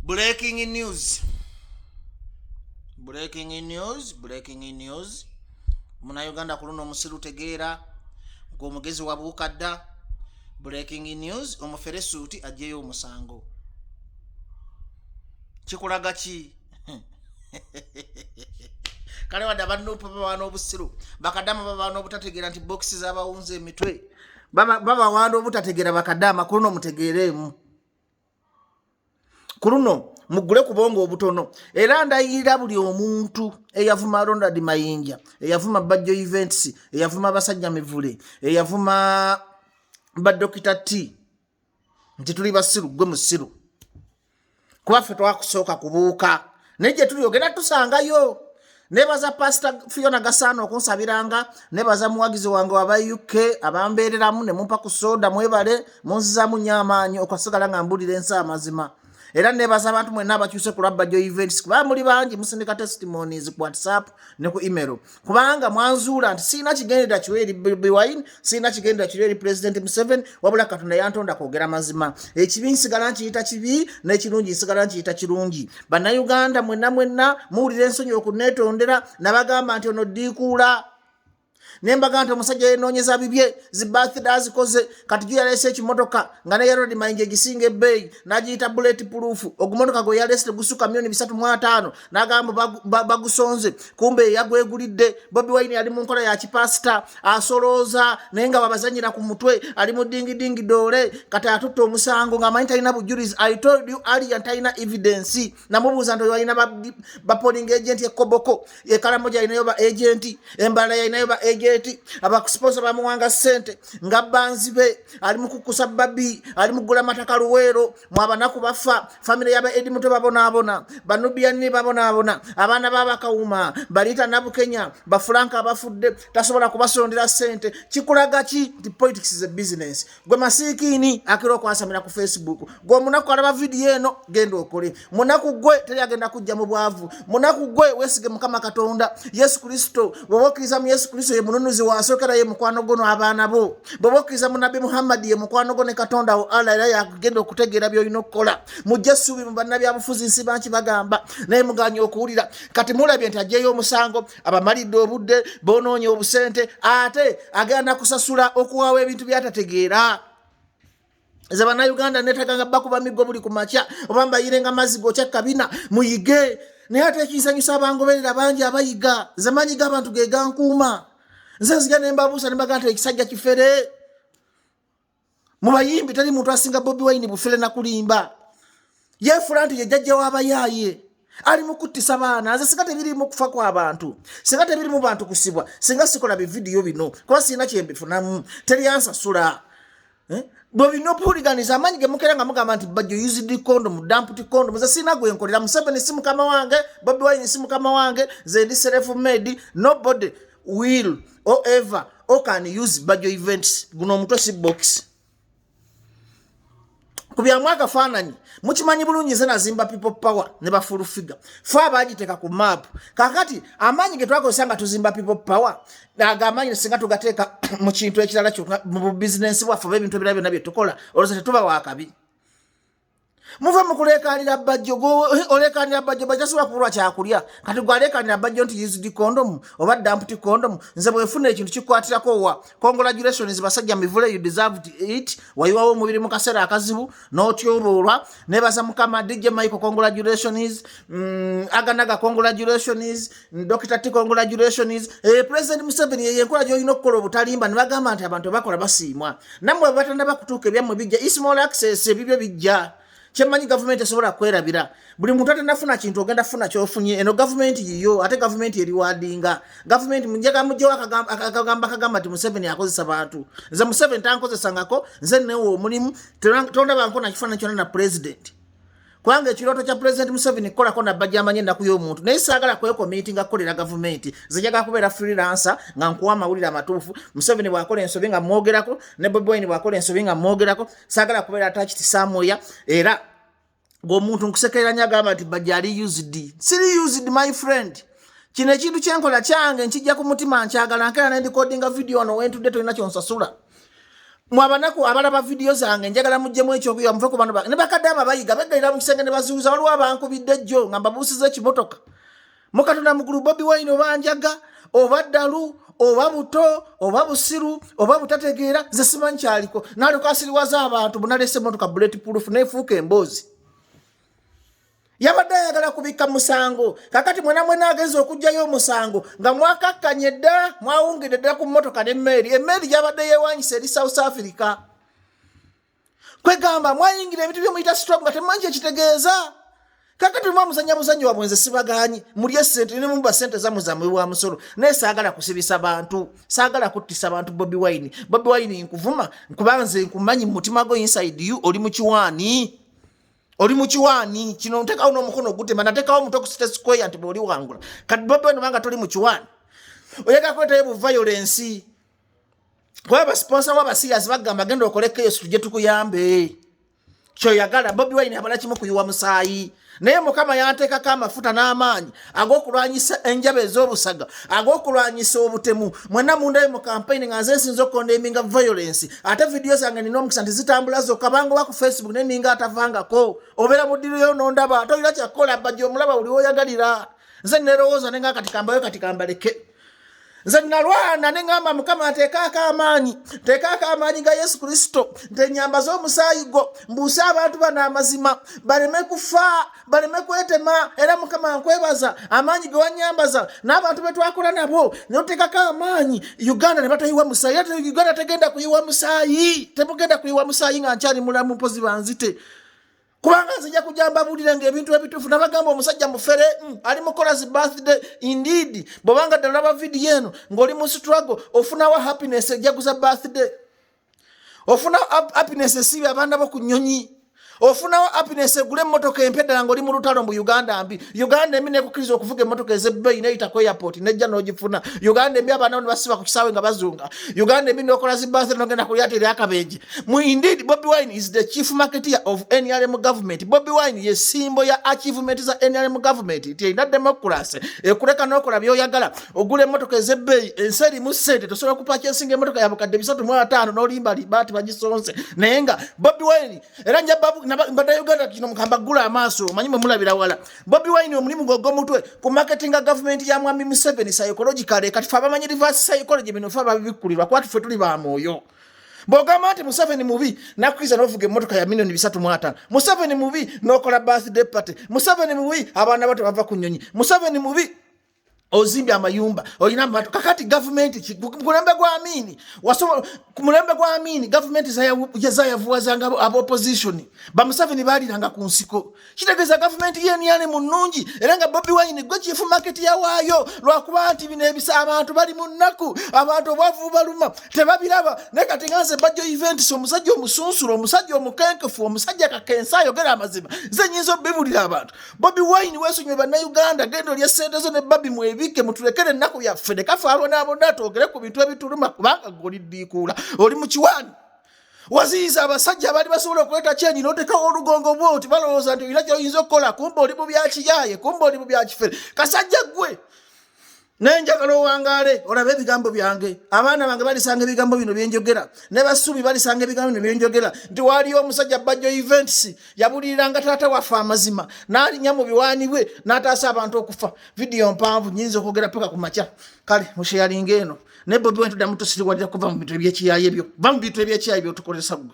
Breaking news. Muna Uganda kuno musiru tegeera ng'omugezi wa Bukadda. Breaking news. Omuferesuuti Agyeeyo OMUSANGO. Kikulaga ki? Kale wadde abanupa baba n'obusiru bakadama baba n'obutategeera nti boxi z'abawunze emitwe baba wanda obutategeera bakadama kuno mutegeeremu kuno mugule kubongo obutono era ndayirira buli omuntu eyavuma Ronald Mayinja eyavuma Bajjo Events eyavuma basajja mivule eyavuma ba Dr. T nti tuli basiru gwe musiru kuba ffe twakusooka kubuuka neje tuliyogera tusangayo. Nebaza Pastor Fiona Gasano okunsabiranga, nebaza muwagizi wange waba UK abambeereramu ne mumpa ku soda mwebale munzizamu nyamaanyi okwasigala nga mbulira ensi amazima. Era nebaza abantu mwenna abakyuse ku Bajjo Events kuba muli bangi musindika testimonies ku WhatsApp ne ku email. Kubanga mwanzuula nti sina kigendera kiweri Bobi sina kigendera kiweri President Museveni wabula Katonda yantonda kwogera mazima. Ekibi nsigala nkiyita kibi n'ekirungi nsigala nkiyita kirungi. Bannayuganda mwenna muwulira ensonyi okuneetondera nabagamba nti ono ddiikuula. Nembaga nti omusajja yenoonyeza bibye zi birthday azikoze kati gyo yalese ekimotoka nga ne Ronald Mayinja gisinga ebbeeyi n'agiyita bullet proof ogumotoka gwe yalese gusuka $305 n'agamba bagusonze kumbe yagwegulidde. Bobi Wine ali mu nkola ya kipasita asolooza naye nga babazanyira ku mutwe ali mu dingi doole kati atutte omusango ng'amanyi talina bujulizi. I told you earlier talina evidence. Namubuuza nti walina ba polling agent ekoboko ekalamoja alinayo ba agent embala yalinayo ba agent abakusponsor bamuwanga sente nga banzibe ali mukukusa Bobi ali mugula mataka Luweero mwabanaku bafa family yaba Edimuto babonabona Banubian ni babonabona abana baba Kawuma balita nabu Kenya ba Frank abafudde tasobola kubasondera sente. Kikulaga ki? The politics is a business. Gwe masikini akiro kwasamira ku Facebook gwe munaku alaba video eno genda okole munaku gwe teri agenda kujja mu bwavu munaku gwe wesige Mukama Katonda Yesu Kristo wabokiriza mu Yesu Kristo ye mununuzi wasokera ye mukwano gono abaana bo bobokiriza mu Nabi Muhammad ye mukwano gono Katonda wo Allah era yagenda okutegeera by'olina okukola mujja suubi mu bannabi abufuzi nsi banki bagamba naye muganya okuwulira kati mulabye nti Agyeeyo OMUSANGO abamalidde obudde bonoonye obusente ate agenda kusasula okuwawa ebintu byatategeera. Ze bannayuganda netaganga bakuba migo buli kumakya oba mbayirenga mazzi gokya kabina muyige naye ate ekinsanyusa abangoberera bangi abayiga ze manyi g'abantu ge gankuuma. Nze nzija ne mbabuusa ne mbaga nti ekisajja kifere mu bayimbi teri muntu asinga Bobi Wine bufere na kulimba yeefula nti ye jjajja w'abayaaye ali mu kuttisa baana. Nze singa tebiri mu kufa kw'abantu singa tebiri mu bantu kusibwa singa sikola bividiyo bino kuba sirina kyembifunamu teri ansasula. Bobi no puliganiza amanyi ge mukera nga mugamba nti Bajjo used condom dumped condom. Nze sina gwe nkolera Museveni si mukama wange Bobi Wine si mukama wange ze ndi self made. Nobody will or ever or can use Bajjo Events guno omutwe si box kubya mwaka fananyi mukimanyi bulungi nze nazimba people power ne ba full figure fa bagiteka ku map kakati amanyi ge twakozesa nga tuzimba people power naga amanyi singa tugateeka mu kintu ekirala kyo mu business bwaffe ebintu ebirala byonna bye tukola olose tetuba wakabi. Muva mukulekanira Bajjo go olekanira Bajjo bajasula kulwa kyakulya kati gwalekanira Bajjo nti use condom oba dumped condom. Nze bwefuna ekintu kikwatirako wa congratulations basajja mivule you deserved it wayiwawo omubiri mu kaseera akazibu n'otyoboolwa nebaza Mukama DJ Michael congratulations aganaga congratulations Dr. T congratulations President Museveni ye enkola gy'olina okukola obutalimba ne bagamba nti abantu bakola basiimwa nammwe batanda bakutuuka ebyammwe bijja ismall access ebibyo bijja. Chemanyi government esobola kwerabira buli muntu atanafuna kintu ogenda funa kyofunye eno government yiyo ate government eriwadinga government munjaga mujjo akagamba ti Museveni akozesa bantu. Nze Museveni tankozesangako nze newo omulimu tonda bankona kifana kyonna na president kwanga ekiroto kya President Museveni kola kona Bajjo amanye ennaku y'omuntu naye saagala kweko meeting akolera government zijaga kubeera freelancer nga nkuwa amawulire amatuufu. Museveni bw'akola ensobi nga mwogerako ne Bobi Wine bw'akola ensobi nga mwogerako saagala kubeera attached somewhere era ng'omuntu nkusekereranya agamba nti Bajjo ali used. Siri used my friend kino ekintu kyenkola kyange nkijja ku mutima nkyagala nkera ne ndikodinga video ono wentudde tolina kyonsasula mwabanaku abalaba video zange njagala mujjemu ekyokuyiwa muve ku bano ne bakadde ababayiga beggalira mu kisenge ne bazuuza waliwo abankubidde jjo nga mbabuusiza ekimotoka mukatonda mugulu Bobi Wine oba njaga oba ddalu oba buto oba busiru oba butategeera nze simanyi kyaliko naalyoka asiriwaza abantu bunalese emotoka bulletproof neefuuka emboozi yabadde ayagala kubikka musango kakati mwena agenza okugjayo omusango nga mwakakkanye dda mwawungidde ddala ku mmotoka n'emmeeri gyabadde yeewanyisa eri South Africa kwegamba mwayingira ebintu byomuyita stroke nga temumanyi ekitegeeza kakati mwamuzanya buzanyi wabwe nze sibaganye muli essente ne muba ssente zammwe bwa musolo naye saagala kusibisa bantu saagala kuttisa bantu Bobi Wine nkuvuma nkubanga nze nkumanyi mu mutima gwo inside you oli mu kiwaani kino ntekawo n'omukono ogutema natekawo omuntu okusita square nti bw'oli wangula kati Bobi Wine obanga toli mu kiwaani oyagala kwetayo bu violence kuba basponsa w'abasirias bagamba genda okole chaos tujje tukuyambe kyoyagala Bobi Wine abala kimu kuyiwa musaayi naye mukama yanteekako amafuta n'amaanyi ag'okulwanyisa enjaba ez'obusaga ag'okulwanyisa obutemu mwenna mundayo mu campaign nga nze nsinza okukondemminga violence ate vidiyo zange nina omukisa nti zitambula zokka banga oba ku Facebook ne ninga atavangako obeera muddireyo n'ondaba tolina kyakukola bajja omulaba buli woyagalira nze nerowooza ne nga kati kambayo kati kambaleke nze nalwana ne ngamba mukama ateekako amaanyi ga Yesu Kristo ntenyamba z'omusaayi gwo mbuuse abantu bano amazima baleme kufa baleme kwetema era mukama nkwebaza amaanyi ge wanyambaza n'abantu be twakola nabo noteekako amaanyi Uganda ne batayiwa musaayi ate Uganda tegenda kuyiwa musaayi temugenda kuyiwa musaayi nga nkyali mulamu mpozi banzite kubanga nzija kujamba bulira ng'ebintu ebituufu nabagamba omusajja mufere ali mukola zi birthday indeed bw'obanga ddala laba vidiyo eno ng'oli mu struggle ofunawo happiness ejaguza birthday ofunawo happiness esiibye abaana bo ku nnyonyi ofunawo happiness egula emmotoka empya ddala ng'oli mu lutalo mu Uganda mbi Uganda embi nekukkiriza okuvuga emmotoka ez'ebbeeyi neyita ku airport nejja n'ogifuna Uganda embi abaana bo ne basiba ku kisaawe nga bazunga Uganda embi n'okola zi birthday n'ogenda ku lyateri akabenje mu indeed Bobi Wine is the chief marketeer of NRM government Bobi Wine ye simbo ya achievement za NRM government nti erina democracy ekuleka n'okola by'oyagala ogula emmotoka ez'ebbeeyi ensi erimu ssente tosobola kupakyesinga emmotoka ya bukadde 350 n'olimba libaati bagisonse naye nga Bobi Wine era mbadde Uganda kino mukamba gula amaaso omanyi mwe mulabira wala Bobi Wine omulimu gw'omutwe ku marketing government ya mwami Museveni psychological kati fe abamanyi reverse psychology bino fe ababikkulirwa kwati fe tuli ba mwoyo bw'ogamba nti Museveni mubi nakwiza n'ovuga emmotoka ya milioni 350 Museveni mubi n'okola birthday party Museveni mubi abaana bato bava ku nnyonyi Museveni mubi ozimbye amayumba olina amatu kakati government kulembe gwa amini wasobola kumulembe gwa amini government yazayavuwazanga abo opposition ba Museveni baliranga ku nsiko kitegeeza government yeni munungi era nga Bobi Wine gwe chief market yawaayo lwakuba nti bino ebisa abantu bali mu nnaku abantu obwavu baluma tebabiraba ne kati nganze bajjo events omusajja omusunsuro omusajja omukenkefu omusajja kakensa ayogera amazima ze nyinzo bibulira abantu Bobi Wine wesunywe bana Uganda gendo lya sente zo ne babi mwebike mutulekere ennaku yaffe ne kafa abona twogere ku bintu ebituluma kubanga goliddiikuula oli mu kiwani waziiza abasajja abali basobola okuleeta kyenyi n'otekawo olugongo bwoti balowooza nti olina kyoyinza okukola kumba oli mu byakiyaye kumba oli mu byakifere kasajja ggwe nenjagala owangaale olabe ebigambo byange abaana bange balisanga ebigambo bino byenjogera ne basubi balisanga ebigambo bino byenjogera nti waliyo omusajja bajjo events yabuliriranga taata waffe amazima n'alinnya mu biwaani bwe n'ataasa abantu okufa vidiyo mpanvu nyinza okwogera paka ku makya kale musheyalinga eno ne Bobi Wine tuddamu tusiriwalira kuva mu bintu ebyekiyaye ebyo va mu bintu ebyekiyaye byotukozesa ggwe